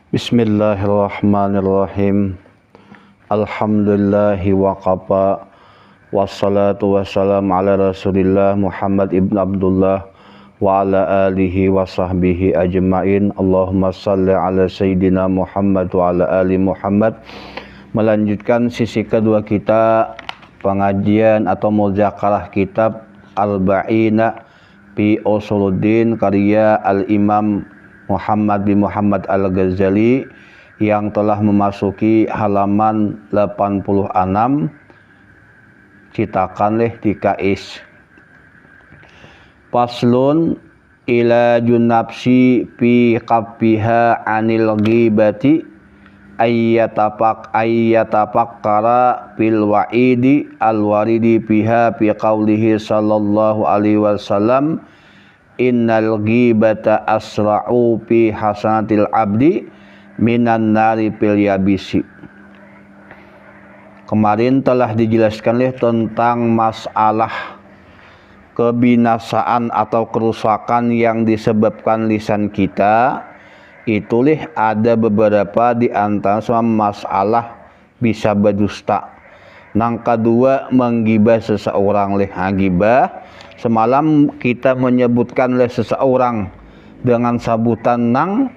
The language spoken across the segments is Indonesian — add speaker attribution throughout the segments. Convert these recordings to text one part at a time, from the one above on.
Speaker 1: Bismillahirrahmanirrahim. Alhamdulillahi wa qafa. Wassalatu wassalamu ala Rasulillah Muhammad ibn Abdullah wa ala alihi wa sahbihi ajma'in. Allahumma salli ala Sayyidina Muhammad wa ala ali Muhammad. Melanjutkan sisi kedua kita, pengajian atau muzakarah kitab Al-Ba'ina fi Usuluddin karya Al-Imam Muhammad bin Muhammad Al-Ghazali yang telah memasuki halaman 86. Citakan leh di KIS. Faslun ilajun nafsi fi qaffiha anil ghibati ayyatafakkara fil wa'idi al-waridi fiha fi qawlihi sallallahu alaihi wasallam innal ghibata asra'u fi hasanatil abdi minan nari fil yabisi. Kemarin telah dijelaskan tentang masalah kebinasaan atau kerusakan yang disebabkan lisan kita. Itu ada beberapa di antara semua masalah bisa berdusta. Nang kedua menggibah seseorang gibah. Semalam kita menyebutkan seseorang dengan sabutan nang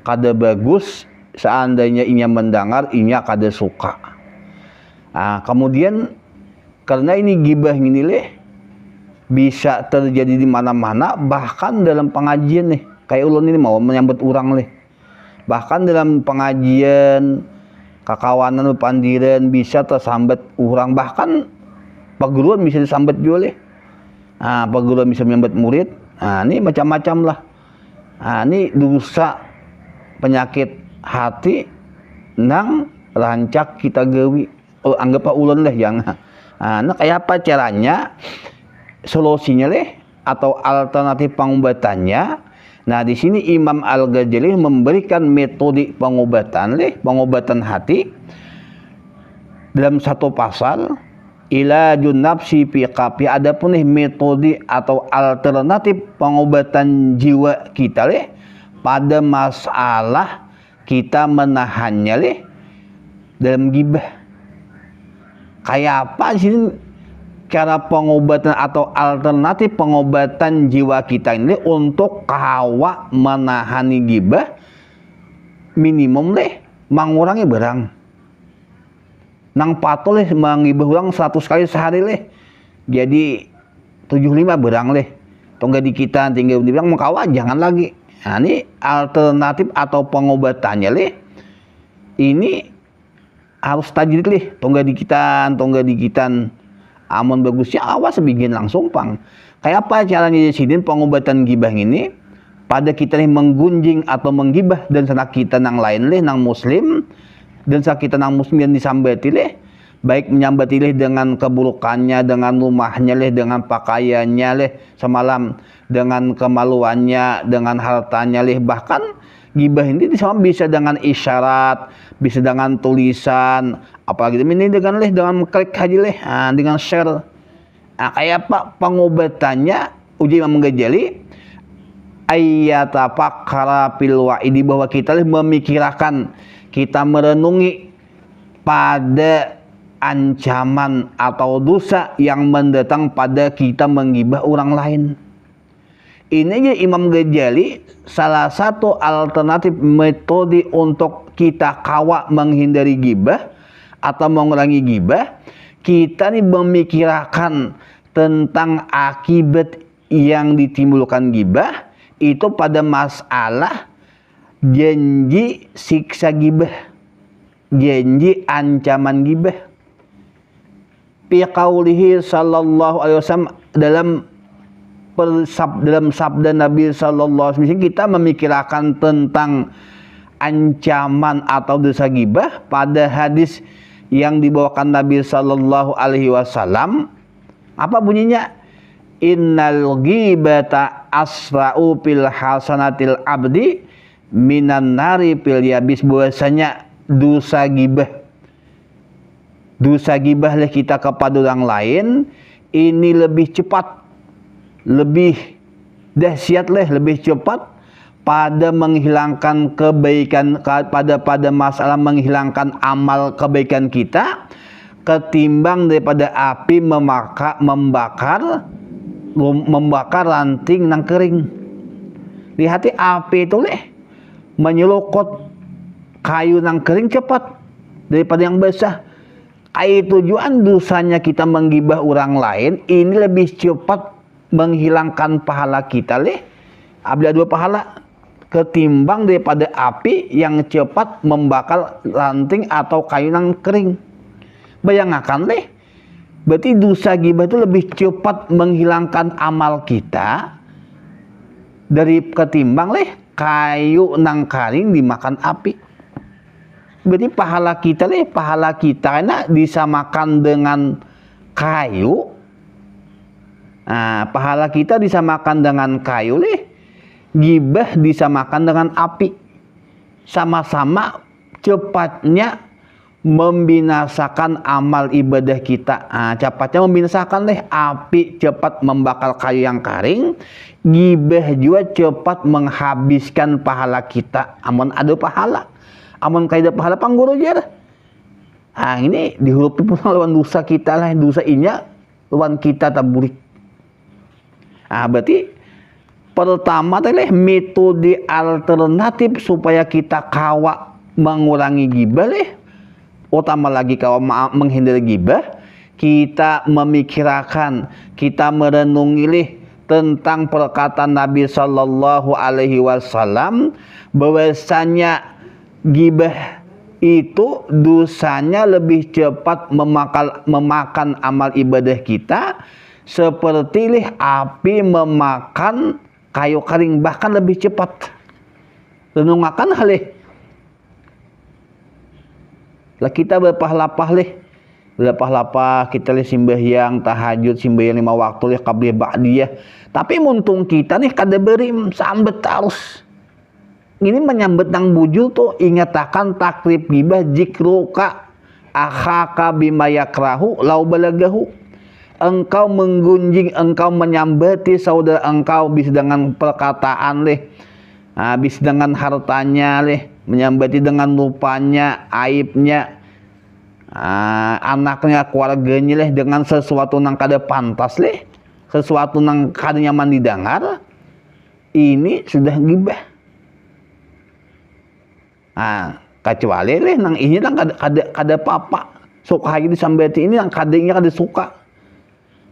Speaker 1: kada bagus, seandainya inya mendengar inya kada suka. Nah, kemudian karena ini gibah ini bisa terjadi di mana-mana, bahkan dalam pengajian kayak ulun ini mau menyambut orang bahkan dalam pengajian kakawanan pandiran bisa tersambat orang, bahkan perguruan bisa disambat juga perguruan bisa menyambat murid. Ini macam-macam lah. Ini dosa penyakit hati nang rancak kita gawi. Anggap ulun yang kayak apa caranya, solusinya atau alternatif pengobatannya. Nah, di sini Imam Al-Ghazali memberikan metode pengobatan hati dalam satu pasal. Ilajun nafsi fi qafi, adapun metode atau alternatif pengobatan jiwa kita pada masalah kita menahannya dalam gibah. Kayak apa sih cara pengobatan atau alternatif pengobatan jiwa kita ini untuk kawa menahani gibah? Minimum mengurangi berang. Nang patul mangibah ulang 100 kali sehari jadi 75 berang tongga di kita tinggal dibilang mengkawa jangan lagi. Nah, ini alternatif atau pengobatannya ini harus tajdid tongga dikitan amun bagusnya awas bikin langsung pang. Kayak apa caranya disidin pengobatan gibah ini pada kita menggunjing atau menggibah dan sanak kita nang lain nang muslim dan sanak kita nang muslim yang disambati baik menyambati dengan keburukannya, dengan rumahnya dengan pakaiannya semalam, dengan kemaluannya, dengan hartanya bahkan gibah ini bisa dengan isyarat, bisa dengan tulisan, apalagi ini dengan klik aja dengan share. Kayak apa pengobatannya? Uji Imam Ghazali ayyatafakkara fil wa'idi, bahwa kita memikirkan, kita merenungi pada ancaman atau dosa yang mendatang pada kita menggibah orang lain. Ini aja Imam Ghazali salah satu alternatif metode untuk kita kawa menghindari gibah atau mengurangi gibah. Kita memikirkan tentang akibat yang ditimbulkan gibah itu pada masalah janji siksa gibah, janji ancaman gibah. Fi qaulihi sallallahu alaihi wasallam, dalam sabda Nabi sallallahu alaihi wasallam kita memikirkan tentang ancaman atau dosa gibah pada hadis yang dibawakan Nabi sallallahu alaihi wasallam. Apa bunyinya? Innal ghibata asra'u fil hasanatil abdi minan nari fil yabis, bahwasanya dosa gibah kita kepada orang lain ini lebih cepat, lebih dahsyat lebih cepat pada menghilangkan kebaikan, pada masalah menghilangkan amal kebaikan kita, ketimbang daripada api membakar ranting nang kering. Lihat api itu menyelukut kayu nang kering cepat daripada yang basah. Tujuan dosanya kita menggibah orang lain ini lebih cepat menghilangkan pahala kita ada 2 pahala ketimbang daripada api yang cepat membakar ranting atau kayu yang kering. Bayangkan berarti dosa gibah itu lebih cepat menghilangkan amal kita dari ketimbang kayu nang kering dimakan api. Berarti pahala kita disamakan dengan kayu. Nah, pahala kita disamakan dengan kayu gibah disamakan dengan api. Sama-sama cepatnya membinasakan amal ibadah kita. Cepatnya membinasakan api cepat membakar kayu yang kering, gibah juga cepat menghabiskan pahala kita. Amun ada pahala, amun kaida pahala pangguru jar. Ini dihurupi pun lawan dosa kita dosa inya lawan kita taburik. Berarti pertama metode alternatif supaya kita kawa mengurangi gibah utama lagi kawa menghindari gibah, kita memikirkan, kita merenungi tentang perkataan Nabi Sallallahu Alaihi Wasallam bahwasanya gibah itu dosanya lebih cepat memakan amal ibadah kita seperti api memakan kayu kering, bahkan lebih cepat. Renungakan kita berpahala kita sembahyang tahajud, sembahyang 5 waktu qabliyah ba'diyah. Tapi muntung kita kada beri sambet terus. Ini menyambet nang bujul tuh ingatakan takrib gibah jikruka akhaka bima yakrahu lau balagahu. Engkau menggunjing, engkau menyambati saudara engkau bis dengan perkataan bis dengan hartanya menyambati dengan lupanya, aibnya, anaknya, keluarganya dengan sesuatu nang kada pantas sesuatu nang kada nyaman didengar. Ini sudah gibah. Kecuali nang ini nang kada apa-apa. Suka lagi disambati ini nang kadanya kada suka.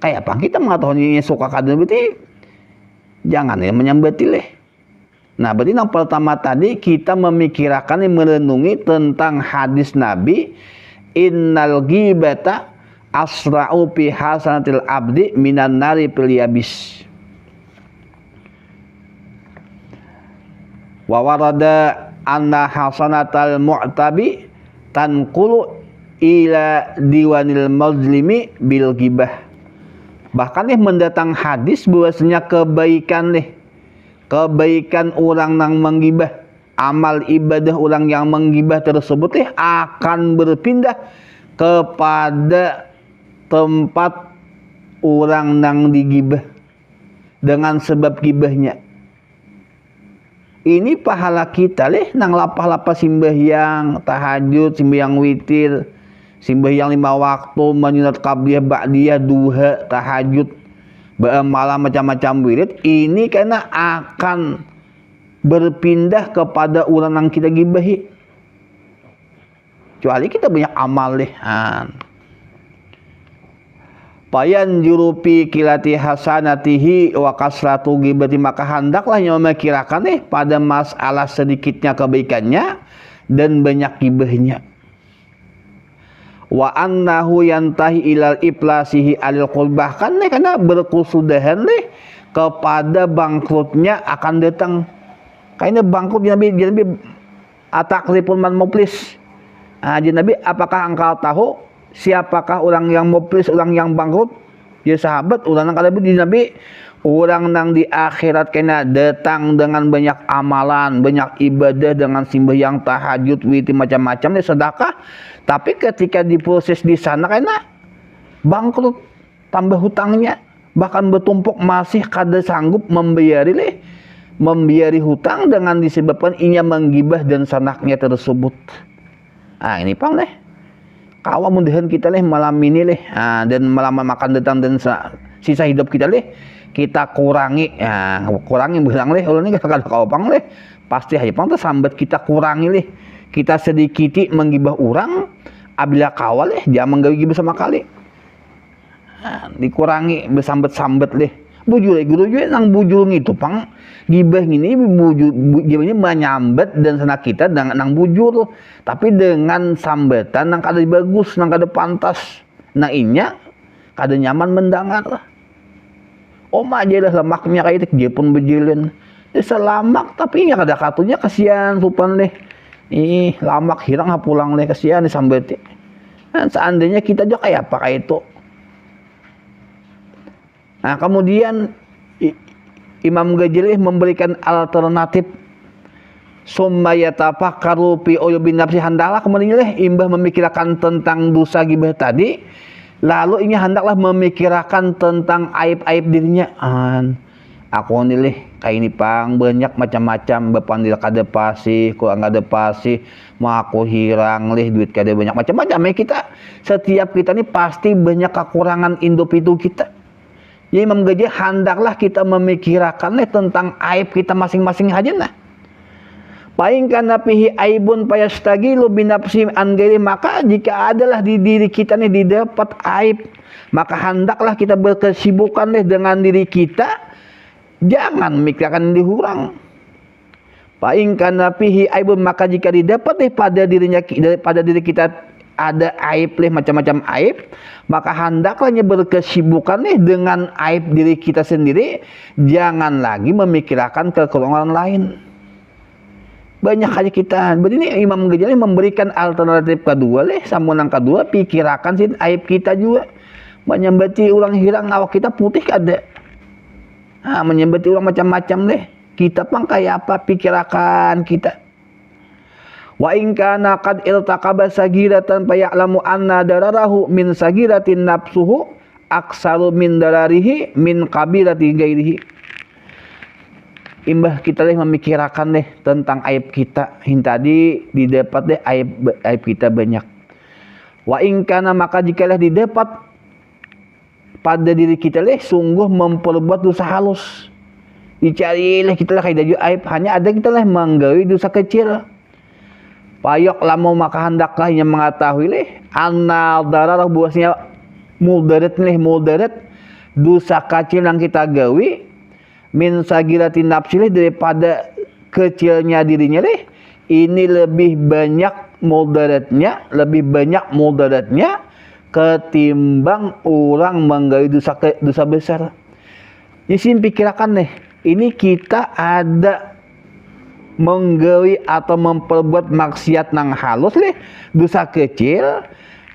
Speaker 1: Kayak apa kita mengetahui suka kada berarti jangan menyambati Nah, berarti yang pertama tadi kita memikirkan merenungi tentang hadis Nabi, innal ghibata asra'u fi hasanatil abdi minan nari fil yabis. Wa warada anna hasanatal mu'tabi tanqulu ila diwanil mazlimi bil ghibah. Bahkan mendatang hadis bahwasanya kebaikan orang yang menggibah, amal ibadah orang yang menggibah tersebut akan berpindah kepada tempat orang yang digibah dengan sebab gibahnya. Ini pahala kita nang lapah-lapah sembahyang tahajud, sembahyang witir, sembahyang 5 waktu, menyunat qabliyah ba'diyah, duha, tahajud, malam macam-macam wirid, ini karena akan berpindah kepada orang yang kita gibahi. Kecuali kita banyak amal Payan jurupi kilati hasanatihi wa kasratu gibati, maka hendaklah yang memikirkan pada masalah sedikitnya kebaikannya dan banyak gibahnya. Wa annahu yantahi ilal iflasihi alil qul, bahkan karena berkusudahan kepada bangkrutnya akan datang. Kayaknya bangkrut Nabi ataklipun man muflis. Nabi, apakah engkau tahu siapakah orang yang muflis, orang yang bangkrut? Ya sahabat, orang yang kada Nabi, orang yang di akhirat kena datang dengan banyak amalan, banyak ibadah, dengan sembahyang tahajud, witir macam-macam sedekah. Tapi ketika diproses di sana karena bangkrut, tambah hutangnya, bahkan bertumpuk, masih kada sanggup membayari membiari hutang dengan disebabkan inya menggibah dan sanaknya tersebut. Ini pang leh kawa mudahan kita leh malam ini leh dan malam makan datang dan sisa hidup kita leh kita kurangi kurangi bilang leh ulun ini kada kawa pang leh pasti aja pang sambat kita kurangi leh kita sedikiti menggibah orang abila kawa leh jangan menggibah sama kali dikurangi bersambat-sambat leh bujur guru juga nang bujur itu pang gibah ini gibah ini menyambat dan sana kita dengan nang bujur tapi dengan sambatan nang kada bagus nang kada pantas nang inya kada nyaman mendengar oma aja lah lemaknya kayak itu dia pun berjalan selamak tapi nya kada katunya kasihan rupan leh lamak hirang pulang leh kasihan disambati seandainya kita juga kayak apa kayak itu. Kemudian Imam Ghazali memberikan alternatif summa yatafakkaru fi uyubin nafsi handaklah kemudian imbah memikirkan tentang dosa gibah tadi lalu ini hendaklah memikirkan tentang aib-aib dirinya aku nilih kayak ini pang banyak macam-macam bepandil kada pasi kurang kada pasi mau aku hirang leh duit kada banyak macam-macam kita setiap kita ini pasti banyak kekurangan hidup itu kita. Ya Imam Ghazali hendaklah kita memikirkan tentang aib kita masing-masing aja nah. Paling kana fihi aibun fayastagilu binafsi an ghairi maka jika adalah di diri kita nih didapat aib maka hendaklah kita berkesibukan dengan diri kita jangan memikirkan dihurang. Paling kana fihi aibun maka jika didapat pada diri kita ada aib macam-macam aib maka hendaklah berkesibukan dengan aib diri kita sendiri jangan lagi memikirkan kekurangan lain banyak aja kita berarti ini Imam Ghazali memberikan alternatif kedua samunang kedua pikirkan sih aib kita juga menyembati ulang hirang awak kita putih kada menyembati ulang macam-macam kita pang kayak apa pikirkan kita. Wa in kana qad iltaqaba sagiratan fa ya'lamu anna dararahu min sagiratin nafsuhu aksaru min dararihi min kabirati ghairihi. Imbah kita memikirkan tentang aib kita tadi didapat aib kita banyak. Wa in kana maka jikalah didapat pada diri kita sungguh memperbuat dosa halus. Dicari kita kayak aib hanya ada kita menggawi dosa kecil. Payok lama maka hendaklah yang mengetahui anna dararah buasnya mudarat dosa kecil yang kita gawi min sagiratin nafsi daripada kecilnya dirinya ini lebih banyak mudaratnya ketimbang orang menggawi dosa besar. Jadi pikirkan ini kita ada menggawi atau memperbuat maksiat nang halus dosa kecil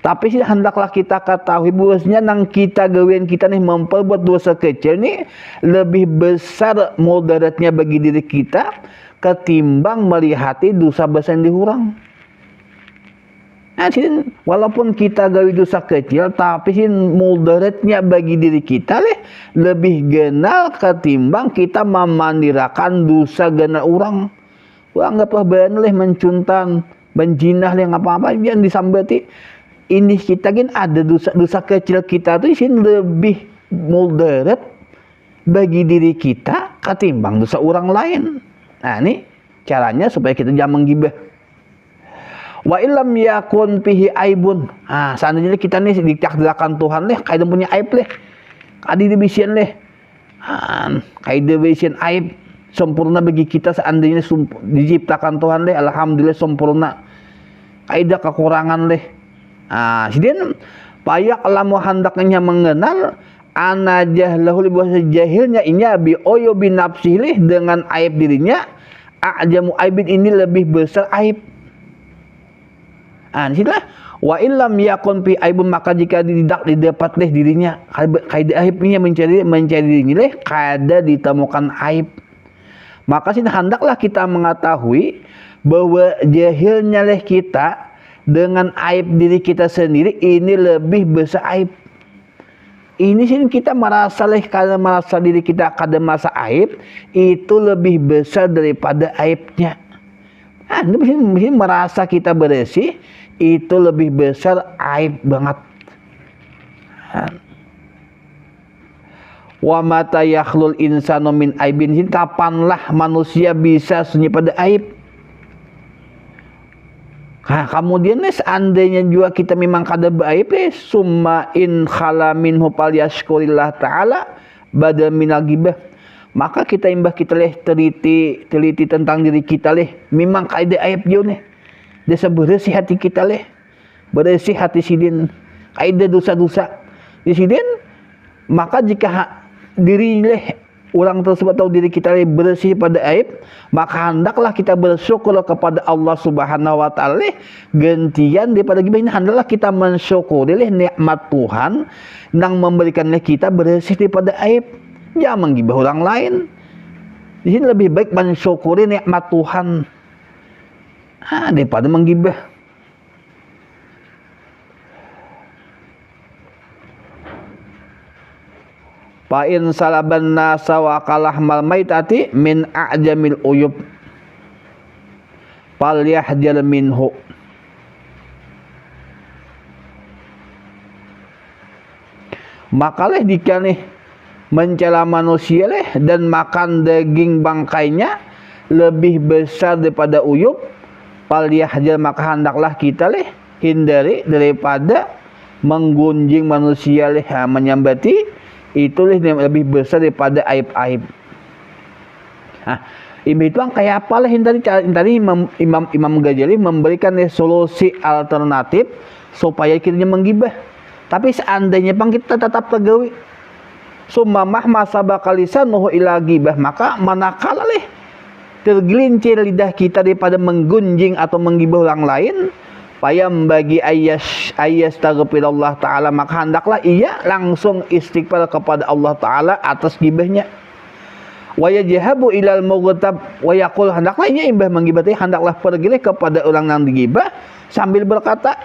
Speaker 1: tapi hendaklah kita ketahui bahwasanya nang kita gawian kita memperbuat dosa kecil lebih besar mudaratnya bagi diri kita ketimbang melihati dosa besar yang dihurang. Walaupun kita gawi dosa kecil tapi mudaratnya bagi diri kita lebih genal ketimbang kita memandirakan dosa genal orang. Anggaplah benar mencuntan, menjinah apa-apa yang disambati. Ini kita ada dosa kecil kita tuh lebih mudarat bagi diri kita ketimbang dosa orang lain. Ini caranya supaya kita jangan menggibah. Wa illam yakun fihi aibun. Seandainya kita ditakdirkan Tuhan kayak punya aib kadi dibisian kayak dibisian aib sempurna bagi kita seandainya diciptakan Tuhan alhamdulillah sempurna kaida kekurangan sidin payak lamu hendaknya mengenal ana jahlahu bahasa jahilnya inya bi oyo bin nafsih dengan aib dirinya ajamu aibin ini lebih besar aib. Disinilah wa illam yakun fi aibun maka jika didapat dirinya kaida aibnya mencari dirinya kada ditemukan aib. Maka hendaklah kita mengetahui bahwa jahilnya kita dengan aib diri kita sendiri ini lebih besar aib. ini sih kita merasa karena merasa diri kita kada masa aib itu lebih besar daripada aibnya. Nah, ini merasa kita bersih itu lebih besar aib banget. Wa mata yakhlul insanu min aibin, kapanlah manusia bisa sunyi pada aib. Nah, kemudian seandainya juga kita memang kada baib summa in khala minhu falyashkurillah ta'ala badal minal ghibah, maka kita imbah kita teliti tentang diri kita memang kada aib jo desa bersih hati kita bersih hati sidin kada dosa-dosa di sidin, maka jika diri orang tersebut atau diri kita bersih pada aib, maka hendaklah kita bersyukur kepada Allah Subhanahu wa taala gantian daripada gibah. Ini hendaklah kita mensyukuri nikmat Tuhan yang memberikan kita bersih daripada aib. Jangan menggibah orang lain. Di sini lebih baik mensyukuri nikmat Tuhan daripada menggibah. Fa in salaban nasa wa kalah mal maitati min a'jamil uyub fal yahjal minhu. Maka jika mencela manusia dan makan daging bangkainya lebih besar daripada uyub, fal yahjal, maka hendaklah kita hindari daripada menggunjing manusia menyambati itu lebih besar daripada aib-aib. Itu kayak apa tadi Imam Ghazali memberikan solusi alternatif supaya kita menggibah. Tapi seandainya kita tetap tegawi summa mahma sabaka lisanuhu ila ghibah, maka manakala tergelincir lidah kita daripada menggunjing atau menggibah orang lain, payam bagi ayyastaghfirullah ta'ala, maka hendaklah ia langsung istighfar kepada Allah ta'ala atas gibahnya. Wa yajhabu ilal mughtab wa yaqul, hendaklah ia imbah menggibati, hendaklah pergi kepada orang yang digibah sambil berkata,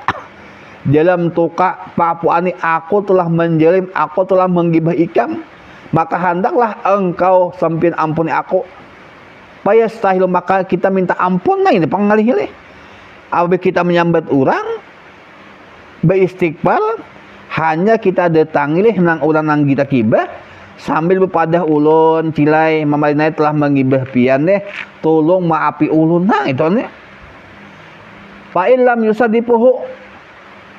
Speaker 1: dalam tuka papuani, aku telah menjalim, aku telah menggibah ikam, maka hendaklah engkau sampin ampuni aku. Payastahil, maka kita minta ampun ini pangalih apabila kita menyambat orang beristighfar, hanya kita datangi nang orang nang kita gibah sambil berpadah ulun cilai mamarinai telah menggibah pian tolong maafi ulun. Nah itu fa illam yusadipuhu,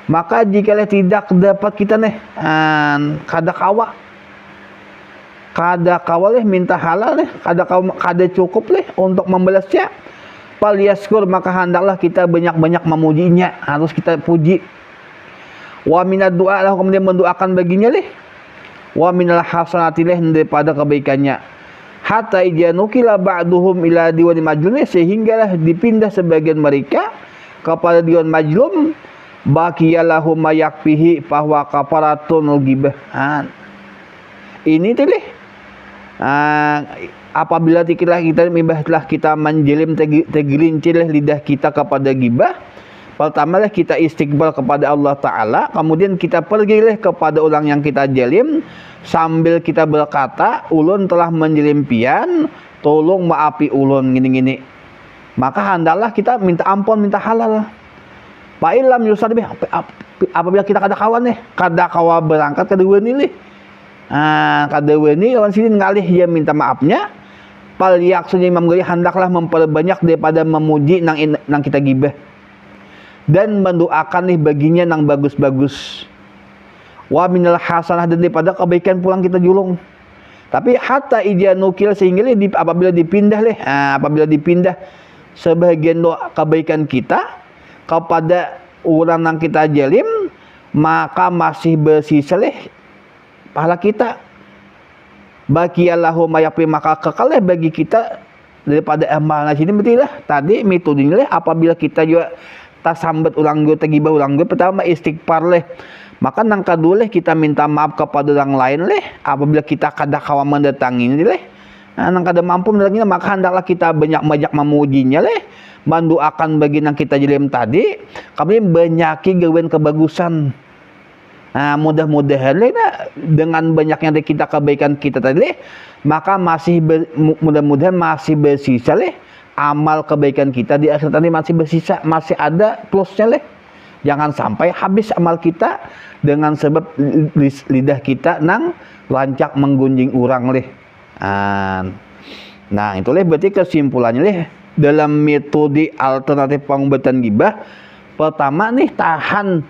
Speaker 1: maka jika tidak dapat kita kada kawa minta halal kada cukup untuk membalasnya, fal yaskur, maka hendaklah kita banyak-banyak memujinya, harus kita puji. Wa minad du'a, kemudian mendoakan baginya wa minal hasanati daripada kebaikannya. Hatta ijanukila ba'duhum ila diwan majlum, sehinggalah dipindah sebagian mereka kepada diwan majlum, baqiyalahum mayakfihi bahwa kafaratun ghibah. Ini apabila kita menjelim tergelincir lidah kita kepada gibah, pertama kita istighfar kepada Allah Ta'ala, kemudian kita pergi kepada orang yang kita jelim sambil kita berkata, ulun telah menjelim pian, tolong maafi ulun gini-gini. Maka hendaklah kita minta ampun, minta halal. Fa illam yusadbih, apabila kita kada kawa berangkat kedua ini kedua ini orang sini ngalih dia minta maafnya, pal yaksunya Imam Ghazali hendaklah memperbanyak daripada memuji nang kita gibah dan mendoakan baginya nang bagus-bagus. Wa minal hasanah, dan daripada kebaikan pulang kita julung. Tapi hatta ijanukil, sehingga apabila dipindah sebagian doa kebaikan kita kepada orang yang kita jalim, maka masih bersisa pahala kita. Baqiyallahu mayafi, maka kekal bagi kita daripada amal. Nah sini berarti tadi metodenya apabila kita juga tasambat ulang gue tagibah ulang gue, pertama istighfar maka nang kadua kita minta maaf kepada orang lain apabila kita kada kawa mendatangi nang kada mampu mendatangi, maka hendaklah kita banyak-banyak memujinya mendoakan bagi nang kita jalim tadi, kemudian banyaki gawean kebagusan Nah, mudah-mudahan dengan banyaknya kita kebaikan kita tadi, maka mudah-mudahan masih bersisa amal kebaikan kita di akhirat nanti masih bersisa, masih ada plusnya Jangan sampai habis amal kita dengan sebab lidah kita nang lancak menggunjing orang Nah, itulah berarti kesimpulannya dalam metode alternatif pengobatan gibah. Pertama tahan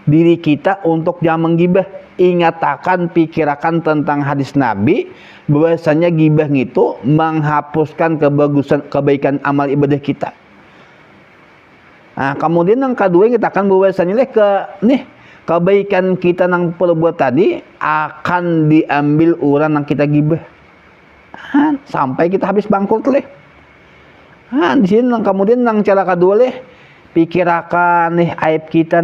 Speaker 1: diri kita untuk jangan menggibah. Ingatakan, pikirakan tentang hadis Nabi bahwasanya gibah itu menghapuskan kebaikan amal ibadah kita. Nah, kemudian yang kedua kita akan bahwasanya kebaikan kita nang perbuat tadi akan diambil orang yang kita gibah. Sampai kita habis bangkrut di sini kemudian yang cara kedua pikirakan aib kita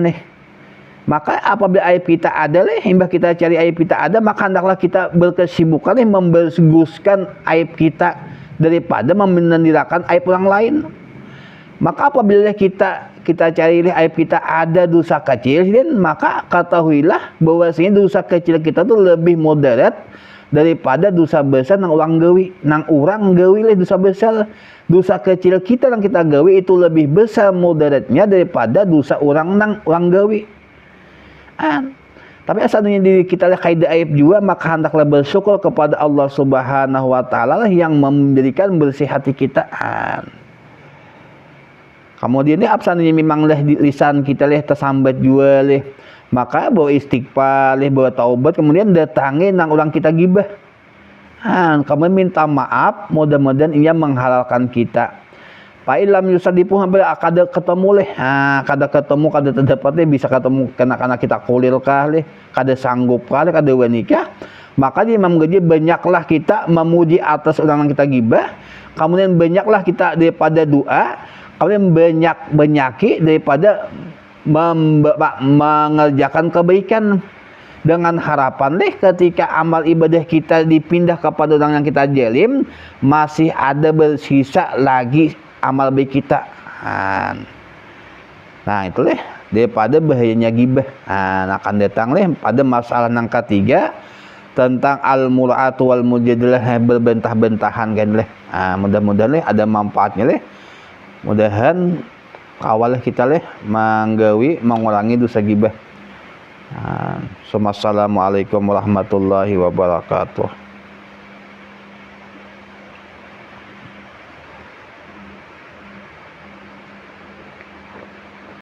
Speaker 1: Maka apabila aib kita ada imbah kita cari aib kita ada, maka hendaklah kita berkesibukan membaguskan aib kita daripada memendirakan aib orang lain. Maka apabila kita cari aib kita ada dosa kecil, maka ketahuilah bahwasanya dosa kecil kita tuh lebih moderat daripada dosa besar nang orang gawi dosa besar. Dosa kecil kita yang kita gawi itu lebih besar moderatnya daripada dosa orang gawi. Tapi asalnya diri kita kaidah aib juga, maka hendaklah bersyukur kepada Allah Subhanahu wa taala yang memberikan bersih hati kita. Kemudian absannya memanglah di lisan kita tersambat juga maka bawa istighfar bawa taubat, kemudian datangi nang orang kita gibah. Kamu minta maaf, mudah-mudahan ia menghalalkan kita. Fa'ilam yusadipu hampir kada ketemu kada terdapat bisa ketemu karena kita kulir kada sanggup kada wanikah. Maka di Imam Ghazali banyaklah kita memuji atas orang yang kita gibah, kemudian banyaklah kita daripada doa, kemudian banyaki daripada mengerjakan kebaikan dengan harapan ketika amal ibadah kita dipindah kepada orang yang kita zalim, masih ada bersisa lagi amal baik kita. Nah, itu daripada bahayanya gibah. Akan datang pada masalah yang ketiga tentang al-mur'atu wal mujadilah, berbentah-bentahan kan mudah-mudahan ada manfaatnya mudahan awal kita mengurangi dosa gibah. Assalamualaikum warahmatullahi wabarakatuh.